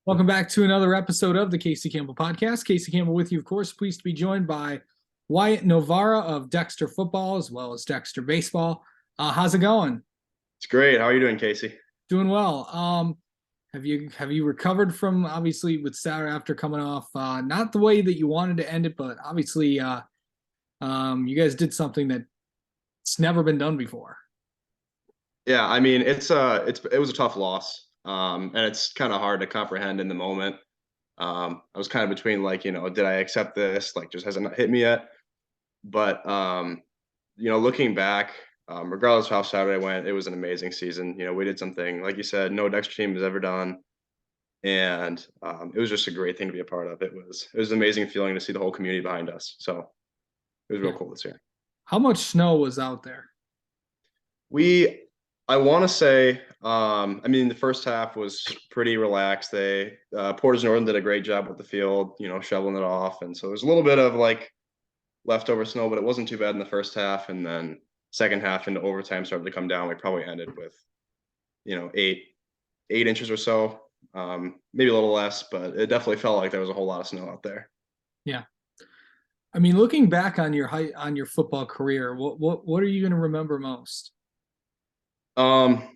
Welcome back to another episode of the Casey Campbell Podcast. Casey Campbell with you, of course. Pleased to be joined by Wyatt Novara of Dexter Football as well as Dexter Baseball. How's it going? It's great. How are you doing, Casey? Doing well. Have you recovered from obviously with Saturday after coming off not the way that you wanted to end it, but obviously you guys did something that's never been done before. Yeah, I mean, it was a tough loss. And it's kind of hard to comprehend in the moment. I was kind of between like, did I accept this? Like, just hasn't hit me yet. But looking back, regardless of how Saturday went, it was an amazing season. We did something, like you said, no Dexter team has ever done. And it was just a great thing to be a part of. It was an amazing feeling to see the whole community behind us. So it was real Yeah. cool this year. How much snow was out there? We, I want to say, I mean, the first half was pretty relaxed. Porter's Northern did a great job with the field, shoveling it off. And so there's a little bit of like leftover snow, but it wasn't too bad in the first half. And then second half into overtime started to come down. We probably ended with, 8 inches or so, maybe a little less, but it definitely felt like there was a whole lot of snow out there. Yeah. I mean, looking back on your football career, what are you going to remember most? Um,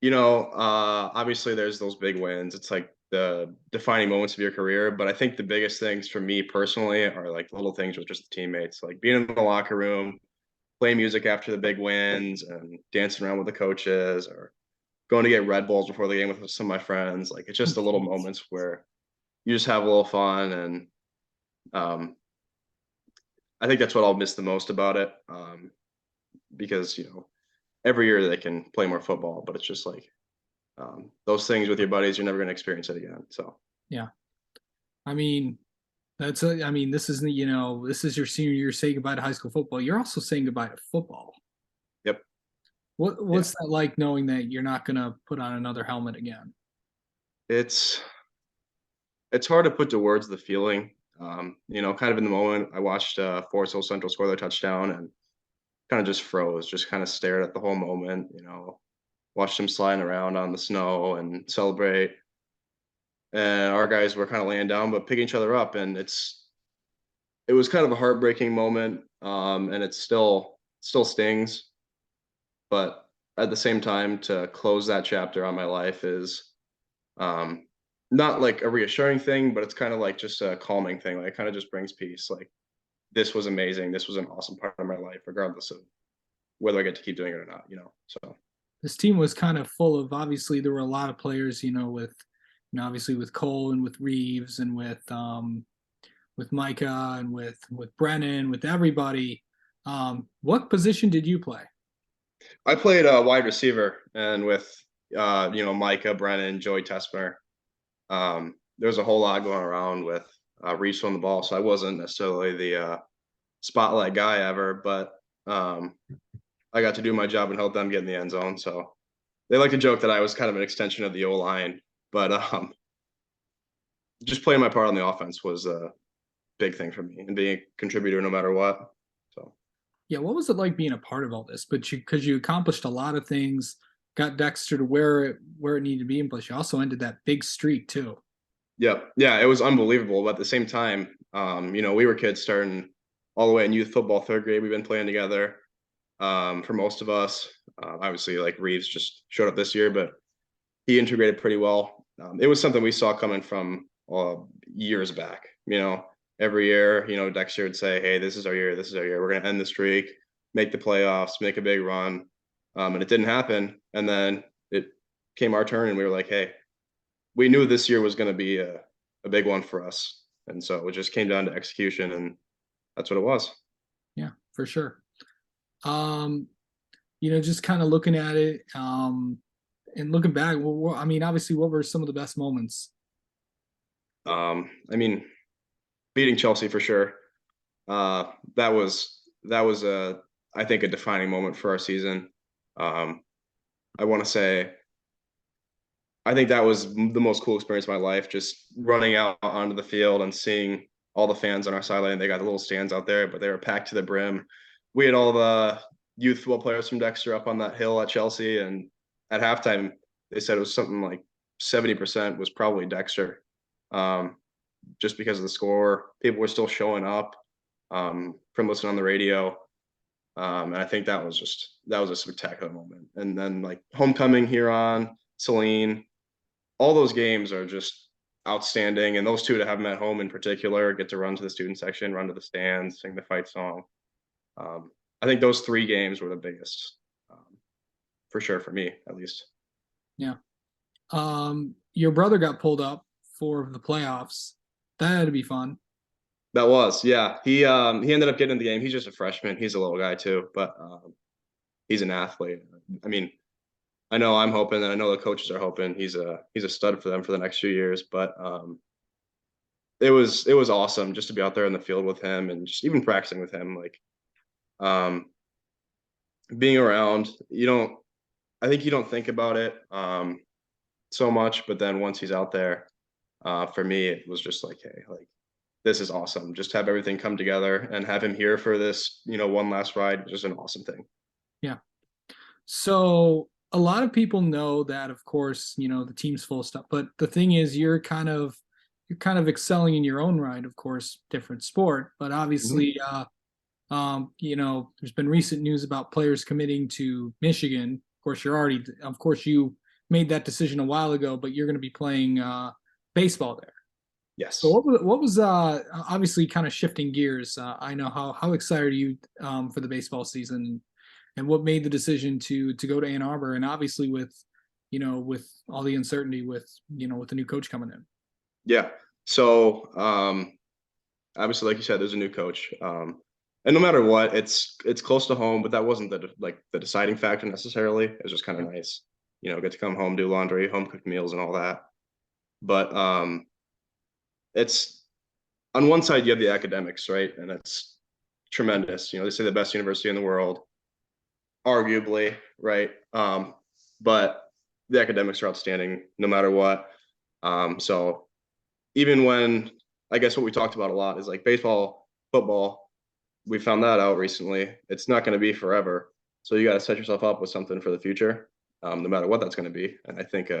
obviously there's those big wins. It's like the defining moments of your career. But I think the biggest things for me personally are like little things with just the teammates, like being in the locker room, playing music after the big wins and dancing around with the coaches or going to get Red Bulls before the game with some of my friends. Like it's just the little moments where you just have a little fun. And um, I think that's what I'll miss the most about it. Because, every year they can play more football, but it's just like those things with your buddies, you're never going to experience it again. So, Yeah. I mean, I mean, this is your senior year saying goodbye to high school football. You're also saying goodbye to football. yep. Yeah. What's that like knowing that you're not gonna put on another helmet again? It's, it's hard to put to words the feeling. Kind of in the moment, I watched Forest Hill Central score their touchdown and kind of just froze, just kind of stared at the whole moment, watched them sliding around on the snow and celebrate. And our guys were kind of laying down, but picking each other up. And it was kind of a heartbreaking moment. And it still stings. But at the same time, to close that chapter on my life is um, not like a reassuring thing, but it's kind of like just a calming thing. Like it kind of just brings peace. Like this was amazing. This was an awesome part of my life, regardless of whether I get to keep doing it or not. So This team was kind of full of obviously there were a lot of players, with obviously with Cole and with Reeves and with Micah and with Brennan, with everybody. What position did you play? I played a wide receiver and with Micah, Brennan, Joey Tessmer. There's a whole lot going around with Reese on the ball, so I wasn't necessarily the spotlight guy ever, but I got to do my job and help them get in the end zone. So they like to joke that I was kind of an extension of the O line, but just playing my part on the offense was a big thing for me and being a contributor no matter what. So Yeah, what was it like being a part of all this? But because you accomplished a lot of things, got Dexter to where it needed to be, and plus you also ended that big streak too. yeah, it was unbelievable. But at the same time, we were kids starting all the way in youth football, third grade. We've been playing together. For most of us, obviously, like Reeves just showed up this year, but he integrated pretty well. It was something we saw coming from years back. Every year, Dexter would say, "Hey, this is our year. This is our year. We're going to end the streak, make the playoffs, make a big run." And it didn't happen. And then it came our turn, and we were like, "Hey, we knew this year was going to be a big one for us." And so it just came down to execution, and that's what it was. Yeah, for sure. Um, just kind of looking at it, and looking back, I mean, obviously, what were some of the best moments? I mean, beating Chelsea for sure. That was I think a defining moment for our season. Um, I want to say I think that was the most cool experience of my life, just running out onto the field and seeing all the fans on our sideline. They got the little stands out there, but they were packed to the brim. We had all the youth football players from Dexter up on that hill at Chelsea, and at halftime they said it was something like 70% was probably Dexter. Um, just because of the score, people were still showing up from listening on the radio. And I think that was a spectacular moment. And then like homecoming, Huron, Celine, all those games are just outstanding. And those two to have them at home in particular, get to run to the student section, run to the stands, sing the fight song. Um, I think those three games were the biggest, for sure for me at least. Yeah. Your brother got pulled up for the playoffs. That had to be fun. That was, yeah. He ended up getting in the game. He's just a freshman. He's a little guy too, but he's an athlete. I mean, I know I'm hoping, and I know the coaches are hoping he's a stud for them for the next few years. But it was awesome just to be out there in the field with him and just even practicing with him. Like um, being around, I think you don't think about it so much, but then once he's out there, for me, it was just like, hey, like this is awesome. Just have everything come together and have him here for this, one last ride, just an awesome thing. Yeah. So a lot of people know that, of course, the team's full of stuff. But the thing is, you're kind of excelling in your own right. Of course, different sport, but Mhm. obviously, there's been recent news about players committing to Michigan. Of course, you made that decision a while ago, but you're going to be playing baseball there. So Yes. what was obviously kind of shifting gears? I know how excited are you for the baseball season, and what made the decision to go to Ann Arbor, and obviously with all the uncertainty with the new coach coming in. Yeah. So obviously, like you said, there's a new coach. And no matter what, it's close to home, but that wasn't the deciding factor necessarily. It was just kind of nice, get to come home, do laundry, home cooked meals, and all that. But it's on one side you have the academics, right, and it's tremendous. They say the best university in the world, arguably, right? But the academics are outstanding no matter what. So even when I guess what we talked about a lot is like baseball, football, we found that out recently. It's not going to be forever. So you got to set yourself up with something for the future, no matter what that's going to be. And I think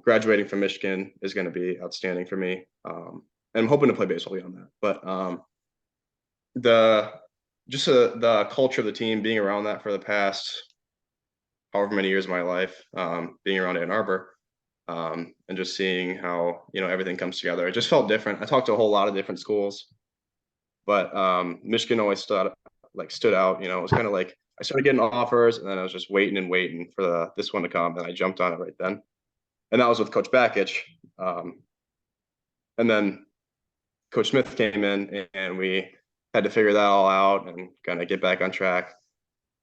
graduating from Michigan is going to be outstanding for me. And I'm hoping to play baseball beyond that. But the the culture of the team, being around that for the past however many years of my life, being around Ann Arbor, and just seeing how everything comes together. It just felt different. I talked to a whole lot of different schools, but Michigan always stood out. It was kind of like I started getting offers, and then I was just waiting and waiting for this one to come, and I jumped on it right then. And that was with Coach Bakich. And then Coach Smith came in, and we had to figure that all out and kind of get back on track,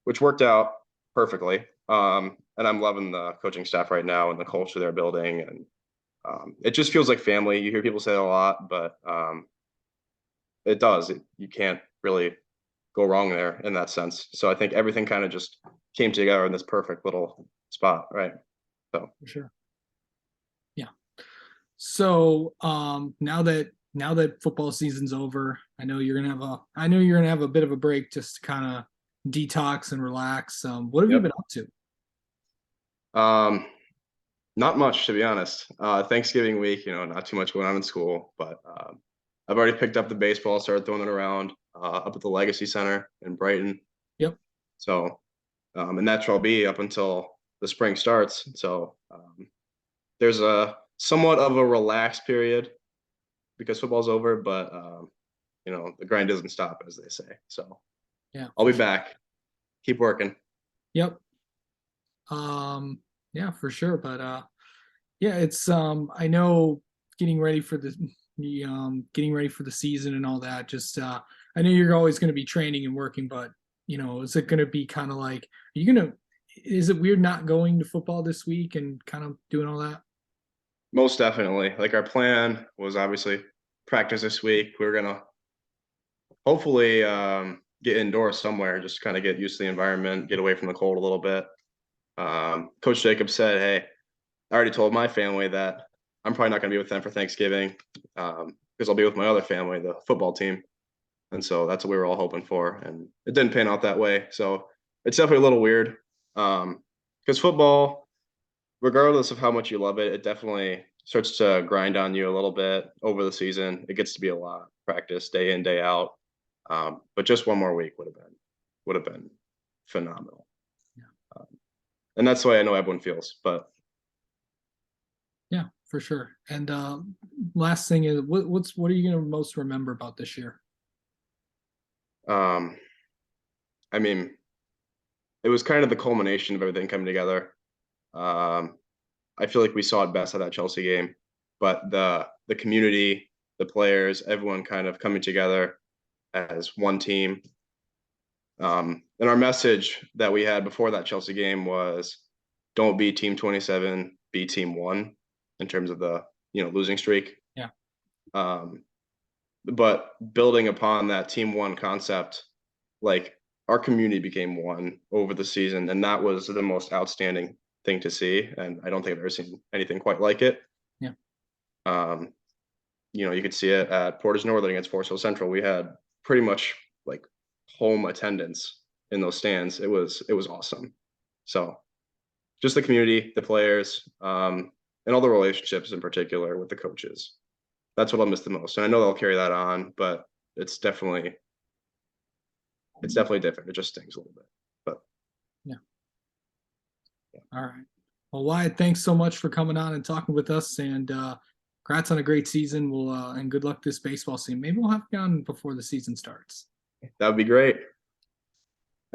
which worked out perfectly. And I'm loving the coaching staff right now and the culture they're building, and it just feels like family. You hear people say it a lot, but it does. You can't really go wrong there in that sense. So I think everything kind of just came together in this perfect little spot, right? So For sure. Yeah. So now that football season's over, I know you're gonna have a bit of a break just to kind of detox and relax. What have you yep. been up to? Um, not much to be honest. Thanksgiving week, not too much going on in school, but I've already picked up the baseball, started throwing it around up at the Legacy Center in Brighton. Yep. So, and that's where I'll be up until the spring starts. So, there's a somewhat of a relaxed period because football's over, but the grind doesn't stop, as they say. So, Yeah, I'll for be sure. back. Keep working. Yep. Yeah, for sure. But yeah, it's I know getting ready for getting ready for the season and all that. Just I know you're always going to be training and working, but is it going to be kind of like are you gonna? Is it weird not going to football this week and kind of doing all that? Most definitely. Like our plan was obviously practice this week. We are gonna hopefully get indoors somewhere, just kind of get used to the environment, get away from the cold a little bit. Coach Jacob said, "Hey, I already told my family that I'm probably not going to be with them for Thanksgiving because I'll be with my other family, the football team." And so that's what we were all hoping for, and it didn't pan out that way. So it's definitely a little weird because football. regardless of how much you love it, it definitely starts to grind on you a little bit over the season. It gets to be a lot practice day in, day out. But just one more week would have been phenomenal. Yeah. And that's the way I know everyone feels. But Yeah, for sure. And last thing is, what are you going to most remember about this year? um, I mean, it was kind of the culmination of everything coming together. Um, I feel like we saw it best at that Chelsea game, but the community, the players, everyone kind of coming together as one team. And our message that we had before that Chelsea game was, "Don't be Team 27, be Team One," in terms of the losing streak. Yeah. Um, but building upon that Team One concept, like our community became one over the season, and that was the most outstanding thing to see. And I don't think I've ever seen anything quite like it. Yeah. Um, you could see it at Portage Northern against Forest Hill Central. We had pretty much like home attendance in those stands. It was awesome. So just the community, the players, and all the relationships in particular with the coaches. That's what I'll miss the most. And I know they'll carry that on, but it's definitely different. It just stings a little bit. But Yeah. All right. Well, Wyatt, thanks so much for coming on and talking with us, and congrats on a great season. We'll and good luck this baseball season. Maybe we'll have you on before the season starts. that would be great.